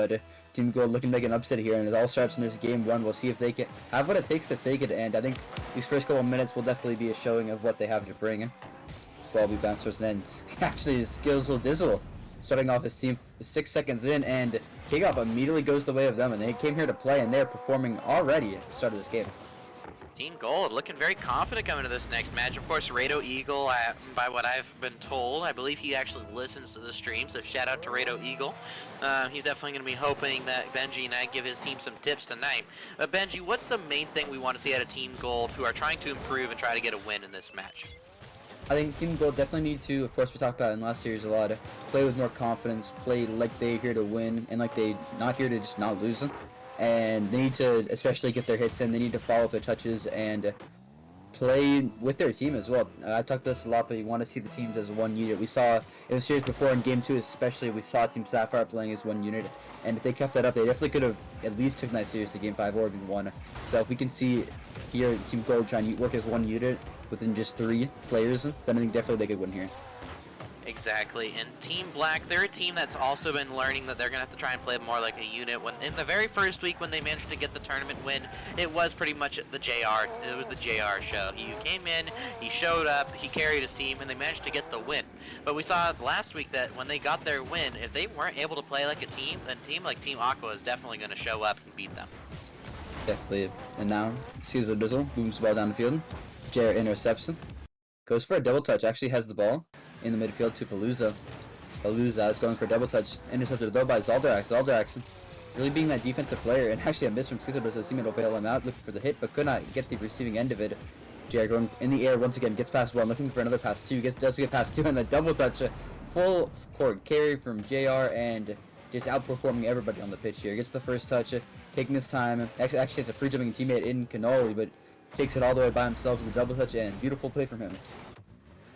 but Team Gold looking to make an upset here, and it all starts in this game 1. We'll see if they can have what it takes to take it, and I think these first couple minutes will definitely be a showing of what they have to bring. Ball be bouncers, and then actually skills will Dizzle starting off his team 6 seconds in, and kickoff immediately goes the way of them, and they came here to play, and they're performing already at the start of this game. Team Gold looking very confident coming into this next match. Of course, Rado Eagle, by what I've been told, I believe he actually listens to the stream, so shout out to Rado Eagle. He's definitely going to be hoping that Benji and I give his team some tips tonight. But Benji, what's the main thing we want to see out of Team Gold, who are trying to improve and try to get a win in this match? I think Team Gold definitely need to, of course we talked about in last series a lot, play with more confidence, play like they're here to win, and like they not here to just not lose them. And they need to especially get their hits in, they need to follow up their touches and play with their team as well. I talked this a lot, but you want to see the teams as one unit. We saw in the series before in Game 2 especially, we saw Team Sapphire playing as one unit, and if they kept that up, they definitely could have at least taken that series to Game 5 or Game 1. So if we can see here Team Gold trying to work as one unit within just 3 players, then I think definitely they could win here. Exactly, and Team Black, they're a team that's also been learning that they're going to have to try and play more like a unit. When in the very first week when they managed to get the tournament win, it was pretty much the JR, it was the JR show. He came in, he showed up, he carried his team, and they managed to get the win. But we saw last week that when they got their win, if they weren't able to play like a team, then a team like Team Aqua is definitely going to show up and beat them. Definitely. And now, Caesar Dizzle moves the ball down the field. JR intercepts him. Goes for a double touch, actually has the ball in the midfield to Palooza. Palooza is going for a double touch, intercepted though by Zalderax. Zalderax really being that defensive player, and actually a miss from Caesar, but his teammate will bail him out, looking for the hit, but could not get the receiving end of it. JR going in the air once again, gets past one, looking for another pass two, does get past two, and the double touch, full court carry from JR, and just outperforming everybody on the pitch here. Gets the first touch, taking his time, actually has a pre-jumping teammate in Cannoli, but takes it all the way by himself with a double touch, and beautiful play from him.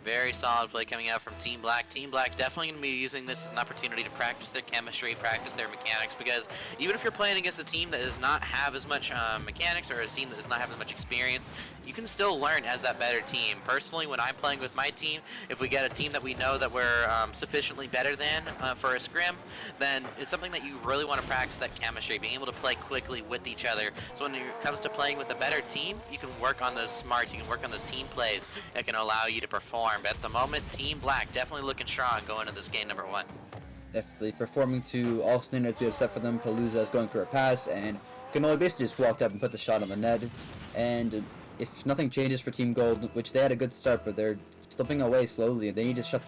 Very solid play coming out from Team Black. Team Black definitely going to be using this as an opportunity to practice their chemistry, practice their mechanics, because even if you're playing against a team that does not have as much mechanics, or a team that does not have as much experience, you can still learn as that better team. Personally, when I'm playing with my team, if we get a team that we know that we're sufficiently better than for a scrim, then it's something that you really want to practice, that chemistry, being able to play quickly with each other. So when it comes to playing with a better team, you can work on those smarts, you can work on those team plays that can allow you to perform. But at the moment, Team Black definitely looking strong going into this game number 1. Definitely performing to all standards we have set for them. Palooza is going for a pass, and Cannoli basically just walked up and put the shot on the net. And if nothing changes for Team Gold, which they had a good start, but they're slipping away slowly. They need to shut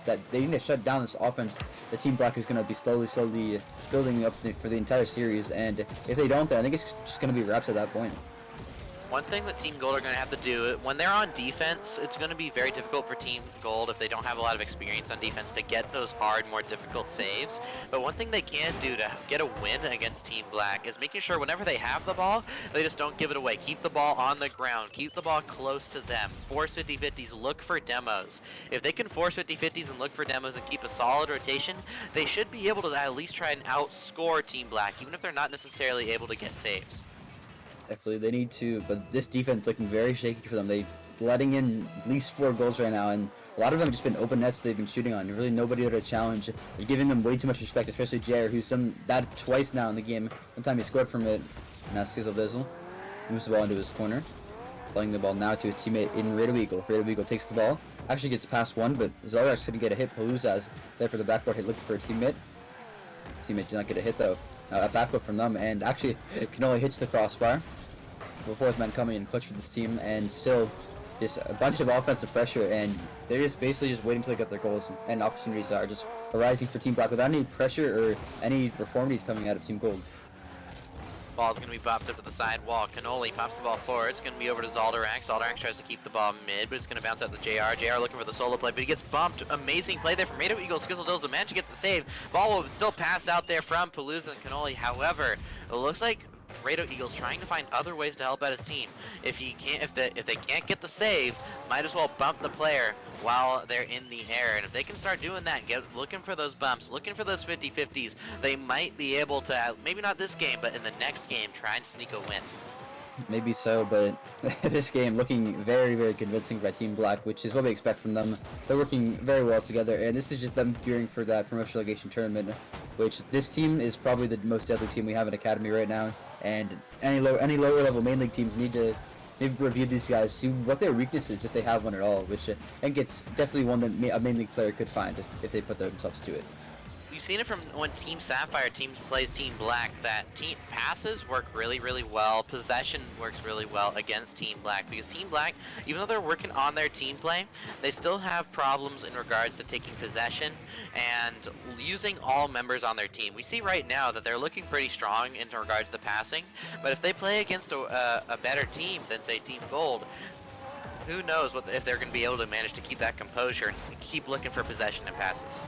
down this offense. The Team Black is going to be slowly building up for the entire series, and if they don't, then I think it's just going to be wraps at that point. One thing that Team Gold are going to have to do, when they're on defense, it's going to be very difficult for Team Gold, if they don't have a lot of experience on defense, to get those hard, more difficult saves. But one thing they can do to get a win against Team Black is making sure whenever they have the ball, they just don't give it away. Keep the ball on the ground. Keep the ball close to them. Force 50-50s. Look for demos. If they can force 50-50s and look for demos and keep a solid rotation, they should be able to at least try and outscore Team Black, even if they're not necessarily able to get saves. Definitely, they need to, but this defense looking very shaky for them. They letting in at least 4 goals right now, and a lot of them have just been open nets they've been shooting on. Really nobody to challenge. They're giving them way too much respect, especially JR, who's done that twice now in the game. One time he scored from it. Now Sizzle Dizzle moves the ball into his corner, playing the ball now to his teammate in Rado Eagle. Rado Eagle takes the ball, actually gets past one, but Zarax couldn't get a hit. Palooza's there for the backboard hit, looking for a teammate. Teammate did not get a hit though. A backfoot from them, and actually Cannoli hits the crossbar. The 4th man coming in clutch for this team, and still just a bunch of offensive pressure, and they're just basically just waiting till they get their goals, and opportunities are just arising for Team Black without any pressure or any performances coming out of Team Gold. Ball's going to be popped up to the side wall. Cannoli pops the ball forward. It's going to be over to Zalderax. Zalderax tries to keep the ball mid, but it's going to bounce out to JR. JR looking for the solo play, but he gets bumped. Amazing play there from Rado Eagle. Skizzle Dills managed to get the save. Ball will still pass out there from Palooza and Cannoli. However, it looks like Rado Eagle's trying to find other ways to help out his team. If they can't get the save, might as well bump the player while they're in the air. And if they can start doing that, looking for those bumps, looking for those 50-50s, they might be able to, maybe not this game, but in the next game, try and sneak a win. Maybe so, but this game looking very, very convincing by Team Black, which is what we expect from them. They're working very well together, and this is just them gearing for that promotion relegation tournament, which this team is probably the most deadly team we have in Academy right now. And any lower level main league teams need to maybe review these guys, see what their weakness is if they have one at all, which I think it's definitely one that a main league player could find if they put themselves to it. You've seen it from when Team Sapphire plays Team Black, that team passes work really, really well. Possession works really well against Team Black, because Team Black, even though they're working on their team play, they still have problems in regards to taking possession and using all members on their team. We see right now that they're looking pretty strong in regards to passing, but if they play against a better team than, say, Team Gold, who knows if they're going to be able to manage to keep that composure and keep looking for possession and passes.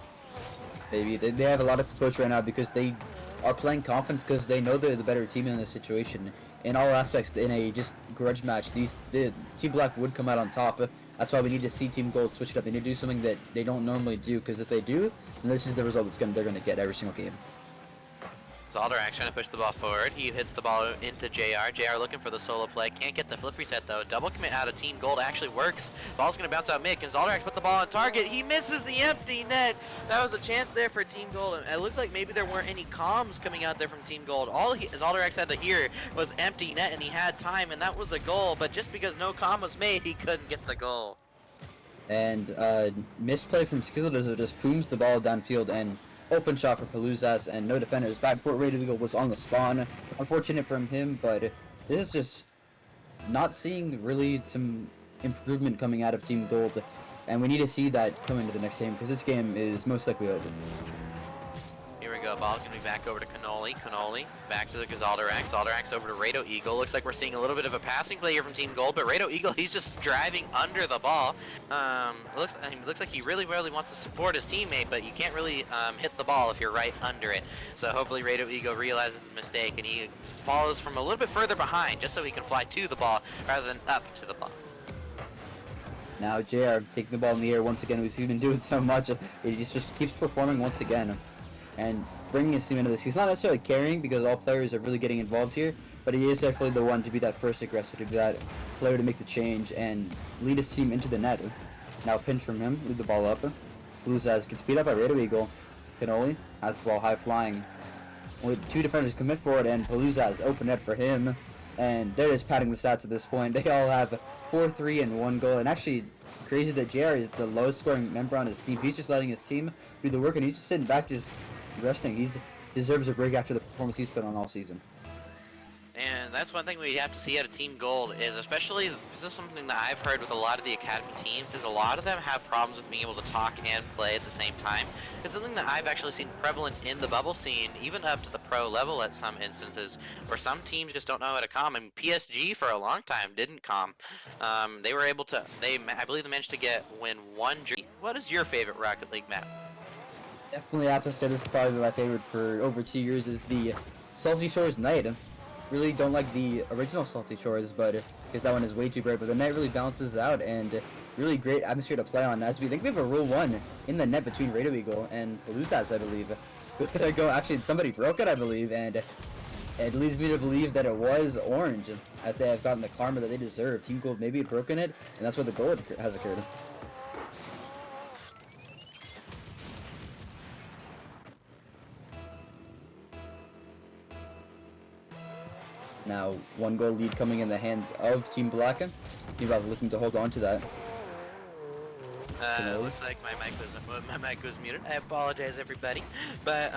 Maybe they have a lot of approach right now because they are playing confidence because they know they're the better team in this situation. In all aspects, in a just grudge match, the Team Black would come out on top. That's why we need to see Team Gold switch it up. They need to do something that they don't normally do, because if they do, then this is the result they're going to get every single game. Zaldarak trying to push the ball forward. He hits the ball into JR. JR looking for the solo play. Can't get the flip reset though. Double commit out of Team Gold actually works. Ball's going to bounce out mid. Can Zaldarak put the ball on target? He misses the empty net. That was a chance there for Team Gold. It looked like maybe there weren't any comms coming out there from Team Gold. All Zaldarak had to hear was empty net, and he had time, and that was a goal. But just because no comm was made, he couldn't get the goal. And misplay from Skizzle just booms the ball downfield, and open shot for Paluzas, and no defenders. Backport Radio Eagle was on the spawn. Unfortunate from him, but this is just not seeing really some improvement coming out of Team Gold, and we need to see that coming to the next game, because this game is most likely over. Here we go, ball gonna be back over to Cannoli. Cannoli back to the Zaldarak. Zaldarak's over to Rado Eagle. Looks like we're seeing a little bit of a passing play here from Team Gold, but Rado Eagle, he's just driving under the ball. Looks like he really wants to support his teammate, but you can't really hit the ball if you're right under it. So hopefully Rado Eagle realizes the mistake and he follows from a little bit further behind, just so he can fly to the ball rather than up to the ball. Now JR taking the ball in the air once again. We've been doing so much. He just keeps performing once again and bringing his team into this. He's not necessarily carrying, because all players are really getting involved here, but he is definitely the one to be that first aggressor, to be that player to make the change and lead his team into the net. Now pinch from him, lead the ball up. Bluzaz gets beat up by Rado Eagle. Cannoli has the ball high flying. Only two defenders commit forward, and Paluzaz open net for him. And they're just padding the stats at this point. They all have 4-3 and 1 goal. And actually, crazy that JR is the lowest scoring member on his team. He's just letting his team do the work, and he's just sitting back just resting. He deserves a break after the performance he's put on all season. And that's one thing we have to see out of Team Gold is, especially, this is something that I've heard with a lot of the Academy teams, is a lot of them have problems with being able to talk and play at the same time. It's something that I've actually seen prevalent in the bubble scene, even up to the pro level at some instances, where some teams just don't know how to comm. And PSG for a long time didn't comm. They were able to, I believe they managed to win one dream. What is your favorite Rocket League map? Definitely, as I said, this is probably my favorite for over 2 years, is the Salty Shores Night. Really don't like the original Salty Shores, but because that one is way too bright, but the night really balances out, and really great atmosphere to play on, as we think we have a Rule 1 in the net between Rado Eagle and Paluzas, I believe. Actually, somebody broke it, I believe, and it leads me to believe that it was Orange, as they have gotten the karma that they deserve. Team Gold maybe had broken it, and that's where the goal has occurred. Now, 1 goal lead coming in the hands of Team Black. Team Black looking to hold on to that. Looks like my mic was muted. I apologize, everybody. But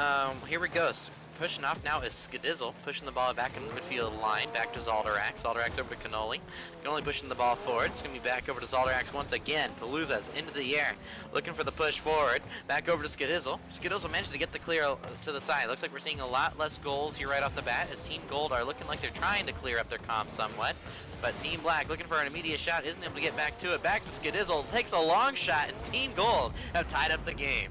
here we go. Pushing off now is Skidizzle, pushing the ball back in the midfield line, back to Zaldarak. Zaldarak's over to Cannoli. Cannoli pushing the ball forward. It's going to be back over to Zaldarak once again. Paluzas into the air, looking for the push forward. Back over to Skidizzle. Skidizzle managed to get the clear to the side. Looks like we're seeing a lot less goals here right off the bat, as Team Gold are looking like they're trying to clear up their comms somewhat. But Team Black, looking for an immediate shot, isn't able to get back to it. Back to Skidizzle, takes a long shot, and Team Gold have tied up the game.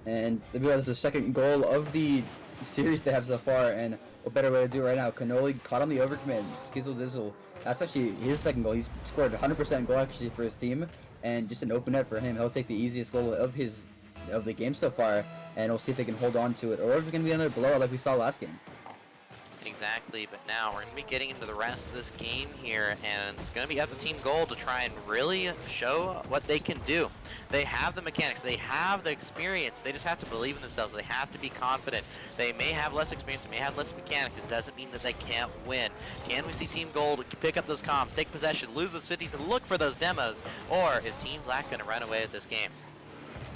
And that's the second goal of the series they have so far, and a better way to do it right now. Cannoli caught on the overcommit, Skizzle Dizzle. That's actually his second goal. He's scored 100% goal actually for his team, and just an open net for him. He'll take the easiest goal of the game so far, and we'll see if they can hold on to it, or if it's going to be another blowout like we saw last game. Exactly, but now we're going to be getting into the rest of this game here, and it's going to be up to Team Gold to try and really show what they can do. They have the mechanics, they have the experience, they just have to believe in themselves, they have to be confident. They may have less experience, they may have less mechanics, it doesn't mean that they can't win. Can we see Team Gold pick up those comms, take possession, lose those 50s, and look for those demos, or is Team Black going to run away with this game?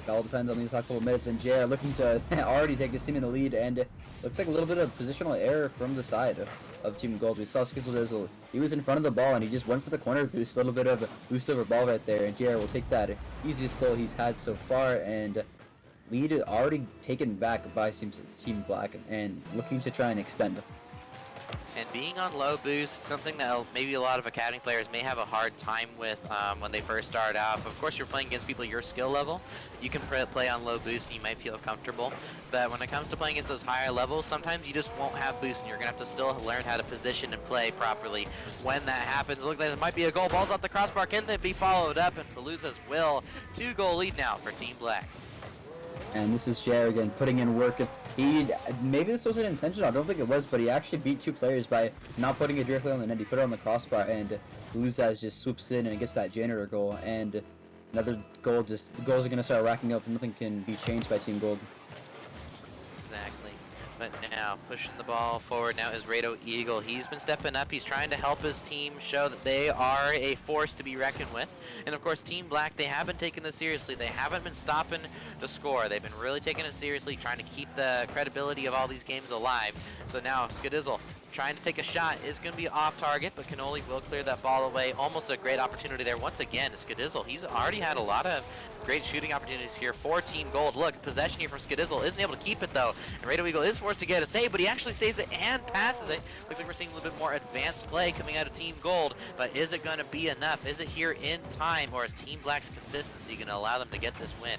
It all depends on these last couple of minutes, and Jair looking to already take his team in the lead, and it looks like a little bit of positional error from the side of Team Gold. We saw Skizzle, he was in front of the ball, and he just went for the corner boost, a little bit of a boost over ball right there, and Jair will take that easiest goal he's had so far, and lead already taken back by Team Black, and looking to try and extend. And being on low boost, something that maybe a lot of academy players may have a hard time with when they first start off. Of course, you're playing against people your skill level. You can play on low boost and you might feel comfortable. But when it comes to playing against those higher levels, sometimes you just won't have boost and you're going to have to still learn how to position and play properly. When that happens, it looks like there might be a goal. Ball's off the crossbar. Can they be followed up? And Palooza's will. 2-goal lead now for Team Black. And this is Jair again putting in work. Maybe this wasn't intentional, I don't think it was, but he actually beat two players by not putting it directly on the net. He put it on the crossbar, and Luzaz just swoops in and gets that janitor goal. And another goal, the goals are going to start racking up, and nothing can be changed by Team Gold. Exactly. But now, pushing the ball forward now is Rado Eagle. He's been stepping up. He's trying to help his team show that they are a force to be reckoned with. And of course, Team Black, they have been taking this seriously. They haven't been stopping to score. They've been really taking it seriously, trying to keep the credibility of all these games alive. So now, Skidizzle trying to take a shot is going to be off target, but Cannoli will clear that ball away. Almost a great opportunity there. Once again, Skidizzle, he's already had a lot of great shooting opportunities here for Team Gold. Look, possession here from Skidizzle. Isn't able to keep it, though. And Rado Eagle is forced to get a save, but he actually saves it and passes it. Looks like we're seeing a little bit more advanced play coming out of Team Gold, but is it going to be enough? Is it here in time, or is Team Black's consistency going to allow them to get this win?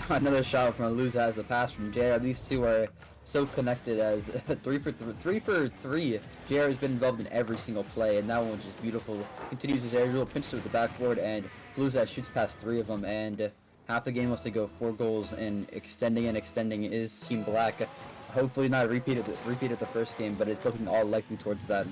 Another shot from Luz has a pass from JR. These two are so connected as 3 for 3. JR has been involved in every single play, and that one was just beautiful. Continues his aerial, pinches it with the backboard, and Luz shoots past 3 of them, and half the game left to go. 4 goals, and extending is Team Black. Hopefully not a repeat of the first game, but it's looking all likely towards that.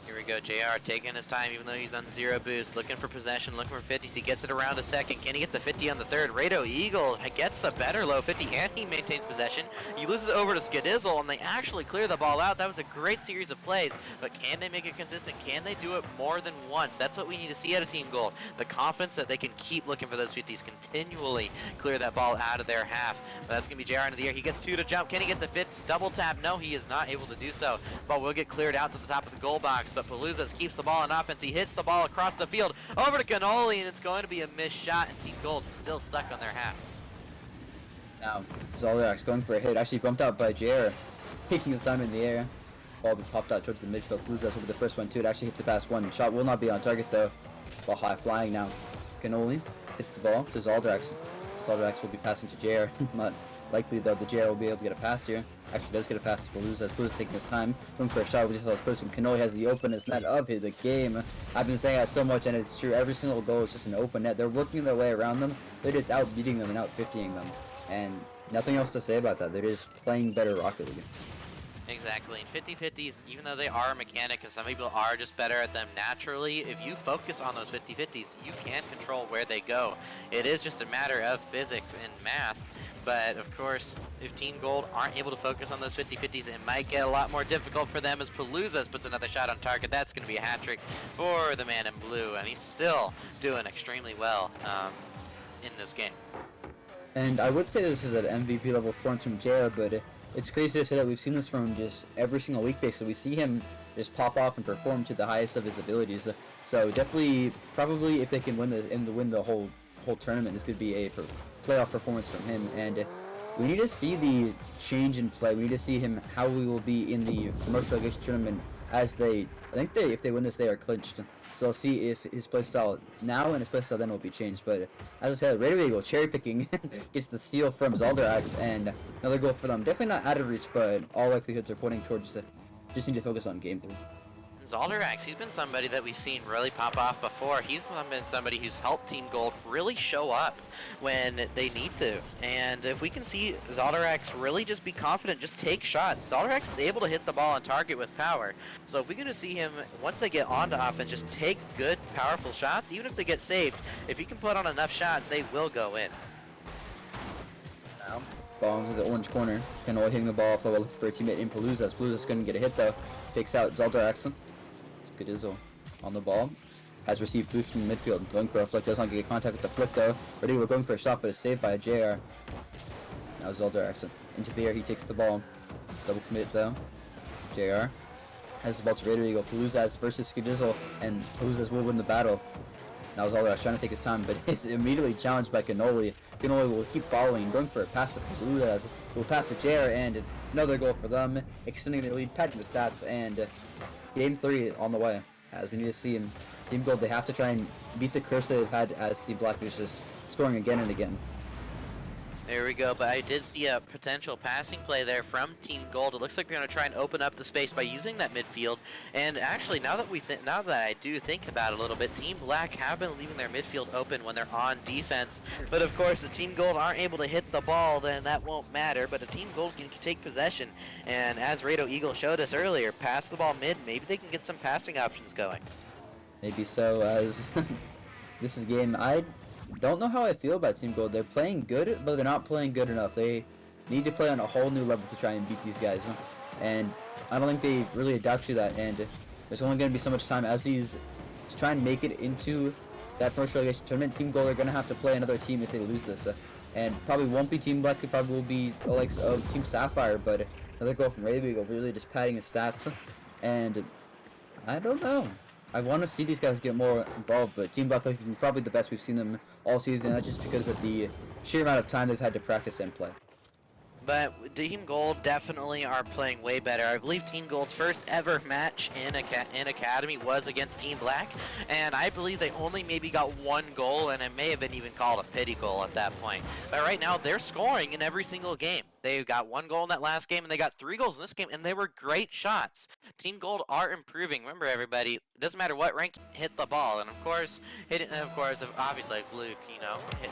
Here we go, JR taking his time even though he's on 0 boost, looking for possession, looking for 50s. He gets it around a second. Can he get the 50 on the third? Rado Eagle gets the better low 50 and he maintains possession. He loses it over to Skidizzle and they actually clear the ball out. That was a great series of plays, but can they make it consistent? Can they do it more than once? That's what we need to see out of Team Gold. The confidence that they can keep looking for those 50s, continually clear that ball out of their half. But that's going to be JR into the air. He gets 2 to jump. Can he get the double tap? No, he is not able to do so. Ball will get cleared out to the top of the goal box, but Palooza keeps the ball on offense. He hits the ball across the field over to Cannoli, and it's going to be a missed shot, and Team Gold still stuck on their half. Now, Zoldax going for a hit, actually bumped out by JR, taking his time in the air. Ball be popped out towards the midfield. Palooza's over the first one too. It actually hits it past 1. Shot will not be on target though. Ball high flying now. Cannoli hits the ball to Zoldax. Zoldax will be passing to JR. Not likely though, the JR will be able to get a pass here. Actually does get a pass to Palooza, as Palooza's taking his time, going for a shot with the person. Cannoli has the openest net of the game. I've been saying that so much, and it's true. Every single goal is just an open net. They're working their way around them. They're just out-beating them and out-50ing them. And nothing else to say about that. They're just playing better Rocket League. Exactly, and 50-50s, even though they are a mechanic and some people are just better at them naturally, if you focus on those 50-50s, you can control where they go. It is just a matter of physics and math. But of course, if Team Gold aren't able to focus on those 50-50s, it might get a lot more difficult for them as Palooza puts another shot on target. That's going to be a hat trick for the man in blue, and he's still doing extremely well in this game. And I would say this is an MVP level performance from JR, but it's crazy to say that we've seen this from just every single week basically. We see him just pop off and perform to the highest of his abilities. So definitely, probably if they can win the whole tournament, this could be a playoff performance from him. And we need to see the change in play. We need to see him how we will be in the commercial relegation tournament as if they win this, they are clinched. So we'll see if his playstyle now and his playstyle then will be changed. But as I said, Rado Eagle cherry picking gets the steal from Zalderax, and another goal for them. Definitely not out of reach, but all likelihoods are pointing towards just need to focus on game 3. Zalderax, he's been somebody that we've seen really pop off before. He's been somebody who's helped Team Gold really show up when they need to. And if we can see Zalderax really just be confident, just take shots. Zalderax is able to hit the ball on target with power. So if we're going to see him, once they get onto offense, just take good, powerful shots, even if they get saved, if he can put on enough shots, they will go in. Now, ball into the orange corner. Kanoa hitting the ball off the wall looking for a teammate in Palooza. Palooza's couldn't get a hit though. Fakes out Zalderax. Skadizzle on the ball. Has received boost from midfield. Going for a flick. Does not get contact with the flick though. Ready, we're going for a shot, but it's saved by a JR. Now Zalderax into the air. He takes the ball. Double commit though. JR has the ball to Raider Eagle. Palooza versus Skadizzle, and Palooza will win the battle. Now Zalderax trying to take his time, but is immediately challenged by Cannoli. Cannoli will keep following, going for a pass to Palooza. Will pass to JR, and another goal for them, extending their lead, padding the stats, and Game 3 on the way, as we need to see Team Gold, they have to try and beat the curse they've had as Team Black is just scoring again and again. There we go, but I did see a potential passing play there from Team Gold. It looks like they're going to try and open up the space by using that midfield. And actually, now that I do think about it a little bit, Team Black have been leaving their midfield open when they're on defense. But of course, if Team Gold aren't able to hit the ball, then that won't matter. But if Team Gold can take possession, and as Rado Eagle showed us earlier, pass the ball mid, maybe they can get some passing options going. Maybe so, as this is a game I don't know how I feel about Team Gold. They're playing good, but they're not playing good enough. They need to play on a whole new level to try and beat these guys. And I don't think they really adapt to that. And there's only going to be so much time as these to try and make it into that first relegation tournament. Team Gold are going to have to play another team if they lose this. And probably won't be Team Black. It probably will be the likes of Team Sapphire. But another goal from Raven Eagle, really just padding his stats. And I don't know. I want to see these guys get more involved, but Team Black is probably the best we've seen them all season, and that's just because of the sheer amount of time they've had to practice and play. But Team Gold definitely are playing way better. I believe Team Gold's first ever match in Academy was against Team Black, and I believe they only maybe got one goal, and it may have been even called a pity goal at that point. But right now, they're scoring in every single game. They got one goal in that last game, and they got 3 goals in this game, and they were great shots. Team Gold are improving. Remember, everybody, it doesn't matter what rank, hit the ball. And of course, obviously, like Luke,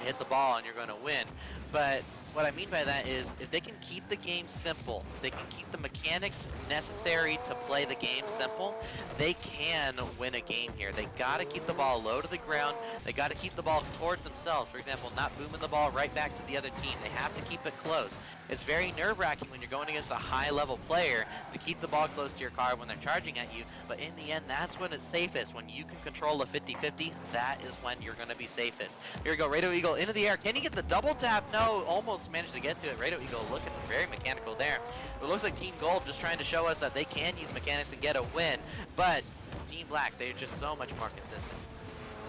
hit the ball and you're going to win. But what I mean by that is, if they can keep the game simple, if they can keep the mechanics necessary to play the game simple, they can win a game here. They got to keep the ball low to the ground. They got to keep the ball towards themselves. For example, not booming the ball right back to the other team. They have to keep it close. It's very nerve-wracking when you're going against a high-level player to keep the ball close to your car when they're charging at you, but in the end, that's when it's safest. When you can control a 50-50, that is when you're going to be safest. Here we go, Rado Eagle into the air. Can he get the double tap? No, almost managed to get to it. Rado Eagle looking very mechanical there. But it looks like Team Gold just trying to show us that they can use mechanics and get a win, but Team Black, they're just so much more consistent.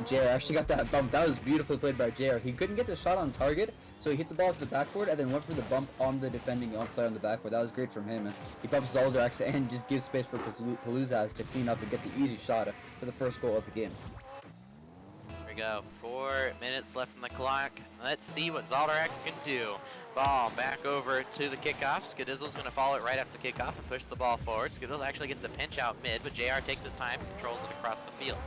JR actually got that bump. That was beautifully played by JR. He couldn't get the shot on target, so he hit the ball to the backboard and then went for the bump on the defending player on the backboard. That was great from him. He bumps Zalderax and just gives space for Palooza to clean up and get the easy shot for the first goal of the game. Here we go. 4 minutes left on the clock. Let's see what Zalderax can do. Ball back over to the kickoff. Skadizzle's going to follow it right after the kickoff and push the ball forward. Skadizzle actually gets a pinch out mid, but JR takes his time, controls it across the field.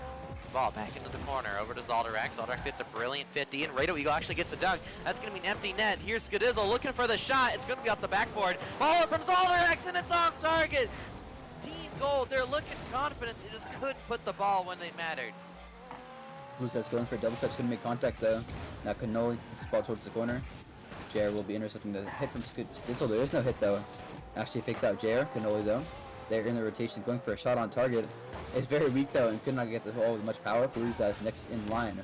Ball back into the corner, over to Zalderax. Zalderax gets a brilliant 50, and Rado Eagle actually gets the dunk. That's going to be an empty net. Here's Skadizzle looking for the shot. It's going to be off the backboard. Ball up from Zalderax, and it's off target. Team Gold, they're looking confident. They just couldn't put the ball when they mattered. Palooza's going for a double touch, couldn't make contact though. Now Cannoli hits the ball towards the corner. JR will be intercepting the hit from Skadizzle. There is no hit though. Actually fakes out JR. Cannoli though. They're in the rotation, going for a shot on target. It's very weak though, and could not get the ball with much power. Palooza is next in line,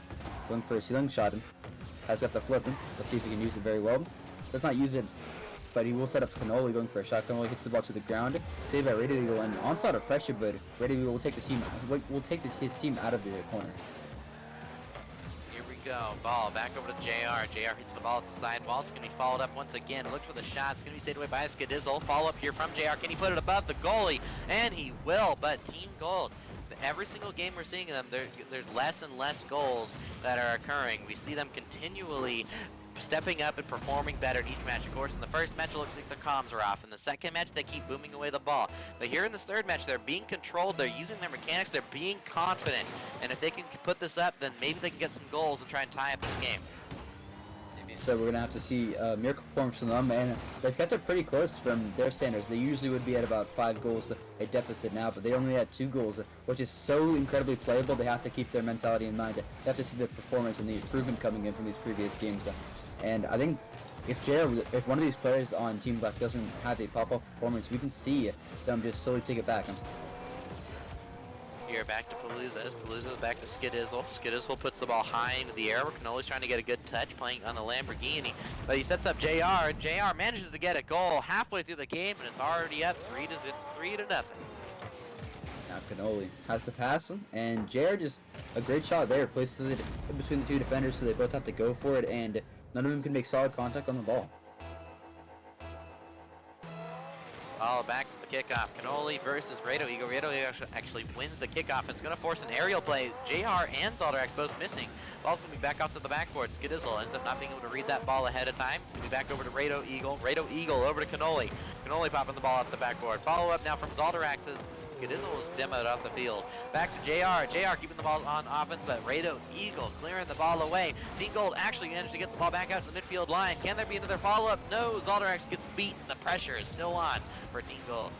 going for a ceiling shot. Has got the flip. Let's see if he can use it very well. Does not use it, but he will set up Cannoli, going for a shot. Cannoli hits the ball to the ground. Saved by Rado Eagle, and onslaught of pressure, but Rado Eagle will take the team. Will take his team out of the corner. Here we go. Ball back over to JR. JR hits the ball at the sidewall. It's going to be followed up once again. Look for the shot. It's going to be saved away by Skadizzle. Follow up here from JR. Can he put it above the goalie? And he will, but Team Gold, every single game we're seeing them, there's less and less goals that are occurring. We see them continually stepping up and performing better in each match. Of course, in the first match, it looked like their comms were off. In the second match, they keep booming away the ball. But here in this third match, they're being controlled. They're using their mechanics. They're being confident. And if they can put this up, then maybe they can get some goals and try and tie up this game. So we're going to have to see miracle performance from them, and they've kept it pretty close from their standards. They usually would be at about 5 goals a deficit now, but they only had 2 goals, which is so incredibly playable. They have to keep their mentality in mind. They have to see the performance and the improvement coming in from these previous games. And I think if one of these players on Team Black doesn't have a pop-off performance, we can see them just slowly take it back. Here back to Palooza. Palooza back to Skidizzle. Skidizzle puts the ball high into the air. Canoli's trying to get a good touch playing on the Lamborghini. But he sets up JR. JR manages to get a goal halfway through the game, and it's already up 3 to nothing. Now Canoli has the pass, and JR just a great shot there. Places it in between the 2 defenders, so they both have to go for it, and none of them can make solid contact on the ball. Ball back to the kickoff. Canoli versus Rado Eagle. Rado Eagle actually wins the kickoff. It's going to force an aerial play. JR and Zalderax both missing. Ball's going to be back off to the backboard. Skidizzle ends up not being able to read that ball ahead of time. It's going to be back over to Rado Eagle. Rado Eagle over to Canoli. Canoli popping the ball off the backboard. Follow up now from Zalderax as Skidizzle was demoed off the field. Back to JR. JR keeping the ball on offense, but Rado Eagle clearing the ball away. Team Gold actually managed to get the ball back out to the midfield line. Can there be another follow-up? No. Zalderax gets beaten. The pressure is still on for Team Gold.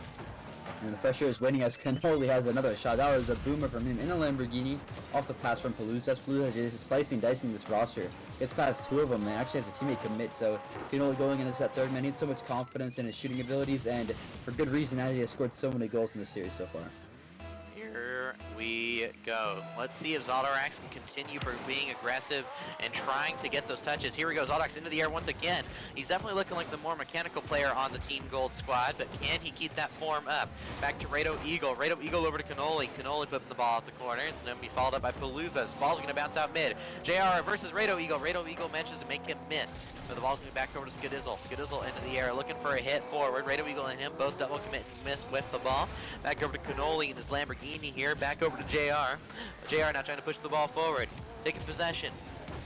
And the pressure is winning as Canoli has another shot. That was a boomer from him in a Lamborghini off the pass from Palooza. Palooza is slicing, dicing this roster. Gets past 2 of them and actually has a teammate commit. So Canoli going into that third man needs so much confidence in his shooting abilities, and for good reason, as he has scored so many goals in this series so far. Here we go. Let's see if Zalderax can continue for being aggressive and trying to get those touches. Here we go. Zalderax into the air once again. He's definitely looking like the more mechanical player on the Team Gold squad, but can he keep that form up? Back to Rado Eagle. Rado Eagle over to Canoli. Canoli putting the ball out the corner. It's going to be followed up by Palooza. This ball's going to bounce out mid. JR versus Rado Eagle. Rado Eagle manages to make him miss. So the ball's going to be back over to Skidizzle. Skidizzle into the air looking for a hit forward. Rado Eagle and him both double commit and miss with the ball. Back over to Canoli in his Lamborghini here. Back over to JR. JR now trying to push the ball forward. Taking possession.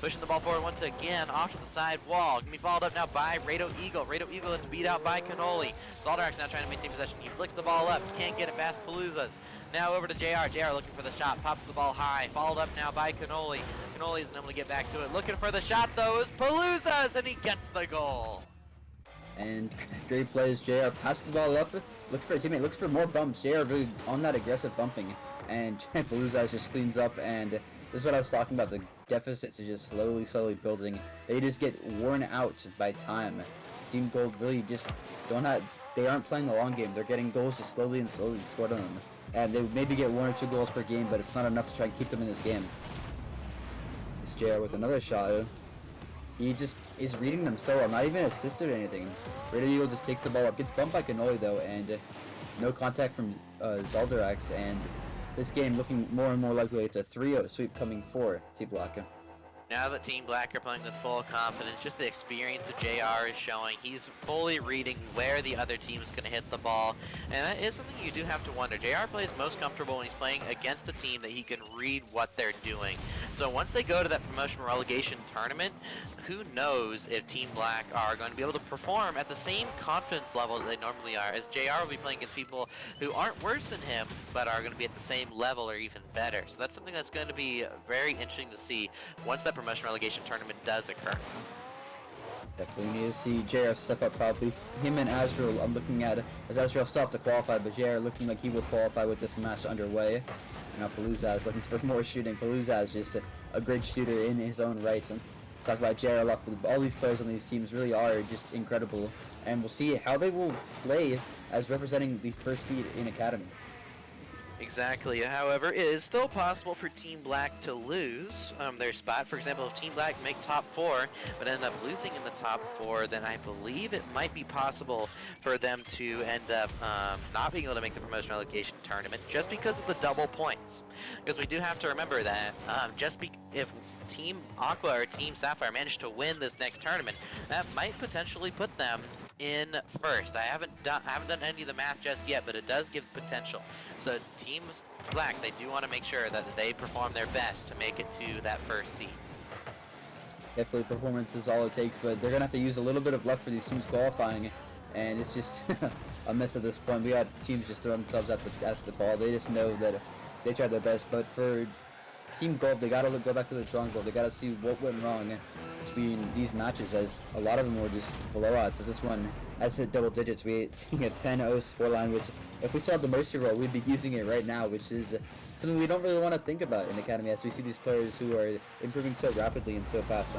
Pushing the ball forward once again off to the side wall. Gonna be followed up now by Rado Eagle. Rado Eagle gets beat out by Canoli. Zalderax now trying to maintain possession. He flicks the ball up. Can't get it past Palooza's. Now over to JR. JR looking for the shot. Pops the ball high. Followed up now by Canoli. Canoli isn't able to get back to it. Looking for the shot though is Palooza's, and he gets the goal. And great plays. JR passed the ball up. Looks for a teammate. Looks for more bumps. JR really on that aggressive bumping. And Palooza just cleans up, and this is what I was talking about. The deficits are just slowly building. They just get worn out by time. Team Gold really just they aren't playing the long game. They're getting goals just slowly scored on them. And they maybe get 1 or 2 goals per game, but it's not enough to try and keep them in this game. It's JR with another shot. He just is reading them so well, not even assisted or anything. Rado Eagle just takes the ball up, gets bumped by Canoli though, and no contact from Zalderax, and this game looking more and more likely it's a 3-0 sweep coming for Team Black. Now that Team Black are playing with full confidence, just the experience that JR is showing, he's fully reading where the other team is going to hit the ball, and that is something you do have to wonder. JR plays most comfortable when he's playing against a team that he can read what they're doing. So once they go to that promotion relegation tournament, who knows if Team Black are going to be able to perform at the same confidence level that they normally are, as JR will be playing against people who aren't worse than him, but are going to be at the same level or even better. So that's something that's going to be very interesting to see once that promotion relegation tournament does occur. Definitely need to see JR step up probably. Him and Azrael, I'm looking at as Azrael still have to qualify, but JR looking like he will qualify with this match underway. And now Palooza is looking for more shooting. Palooza is just a great shooter in his own right. And talk about JR Luck, all these players on these teams really are just incredible. And we'll see how they will play as representing the first seed in Academy. Exactly. However, it is still possible for Team Black to lose their spot. For example, if Team Black make top 4 but end up losing in the top 4, then I believe it might be possible for them to end up not being able to make the promotion relegation tournament just because of the double points. Because we do have to remember that if Team Aqua or Team Sapphire manage to win this next tournament, that might potentially put them in first. I haven't done any of the math just yet, but it does give potential. So Teams Black, they do want to make sure that they perform their best to make it to that first seed. Definitely performance is all it takes, but they're gonna have to use a little bit of luck for these teams qualifying, and it's just a mess at this point. We got teams just throwing themselves at the ball. They just know that they tried their best, but for Team Gold, they gotta go back to the drawing board. They gotta see what went wrong between these matches, as a lot of them were just blowouts. As this one has hit double digits, we seeing a 10-0 scoreline, which if we saw the Mercy roll, we'd be using it right now, which is something we don't really want to think about in Academy, as we see these players who are improving so rapidly and so fast.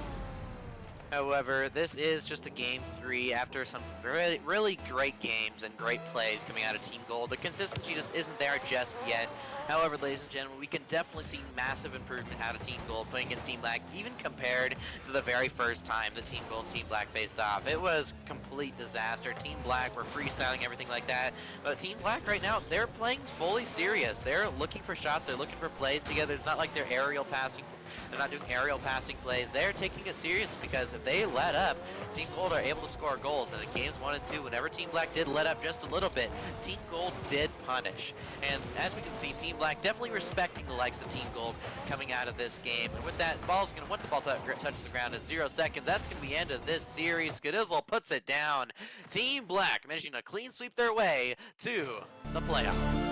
However, this is just a game 3 after some really great games and great plays coming out of Team Gold. The consistency just isn't there just yet. However, ladies and gentlemen, we can definitely see massive improvement out of Team Gold playing against Team Black, even compared to the very first time that Team Gold and Team Black faced off. It was complete disaster. Team Black were freestyling, everything like that. But Team Black right now, they're playing fully serious. They're looking for shots. They're looking for plays together. It's not like they're aerial passing. They're not doing aerial passing plays. They're taking it serious, because if they let up, Team Gold are able to score goals. And in games 1 and 2, whenever Team Black did let up just a little bit, Team Gold did punish. And as we can see, Team Black definitely respecting the likes of Team Gold coming out of this game. And with that, once the ball touches the ground in 0 seconds, that's going to be the end of this series. Skadizzle puts it down. Team Black managing to clean sweep their way to the playoffs.